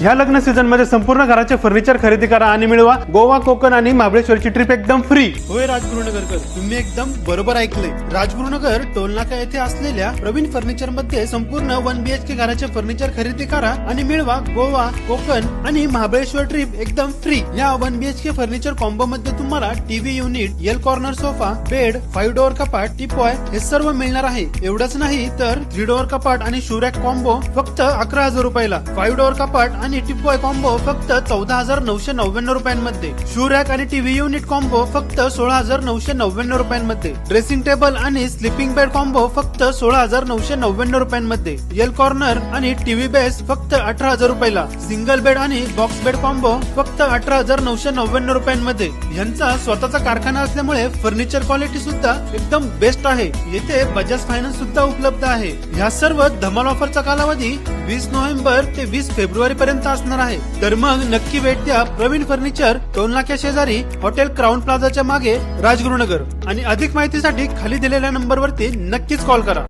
ह्या लग्न सीझन मध्ये संपूर्ण घराचे फर्निचर खरेदी करा आणि मिळवा गोवा, कोकण आणि महाबळेश्वरची ट्रिप एकदम फ्री। होय राजगुरुनगरकर, तुम्ही एकदम बरोबर ऐकले। राजगुरुनगर टोलनाका येथे असलेल्या प्रवीण फर्निचर मध्ये संपूर्ण 1 BHK घराचे फर्निचर खरेदी करा आणि मिळवा गोवा, कोकण आणि महाबळेश्वर ट्रिप एकदम फ्री। या 1 BHK फर्निचर कॉम्बो मध्ये तुम्हाला TV unit, L corner sofa, bed, 5 door कपाट, टिपॉय हे सर्व मिळणार आहे। एवढंच नाही तर 3 डोअर कपाट आणि शू रॅक कॉम्बो फक्त 11,000 रुपयाला, 5 डोअर कपाट आणि टिपॉय कॉम्बो फक्त 14,999 रुपयांमध्ये, शू रॅक आणि टीव्ही युनिट कॉम्बो फक्त 16,999 रुपयांमध्ये, ड्रेसिंग टेबल आणि स्लीपिंग बेड कॉम्बो फक्त 16,999 रुपयांमध्ये, एल कॉर्नर आणि टीव्ही बेस फक्त 18,000 रुपयाला, सिंगल बेड आणि बॉक्स बेड कॉम्बो फक्त 18,999 रुपयांमध्ये। यांचा स्वतःचा कारखाना असल्यामुळे फर्निचर क्वालिटी सुद्धा एकदम बेस्ट आहे। येथे बजाज फायनान्स सुद्धा उपलब्ध आहे। ह्या सर्व धमाल ऑफरचा कालावधी 20 नोव्हेंबर ते 20 फेब्रुवारी पर्यंत असणार आहे। तर मग नक्की भेट द्या प्रवीण फर्निचर, टोलनाक्या शेजारी हॉटेल क्राऊन प्लाझाच्या मागे, राजगुरुनगर। आणि अधिक माहितीसाठी खाली दिलेल्या नंबरवरती नक्कीच कॉल करा।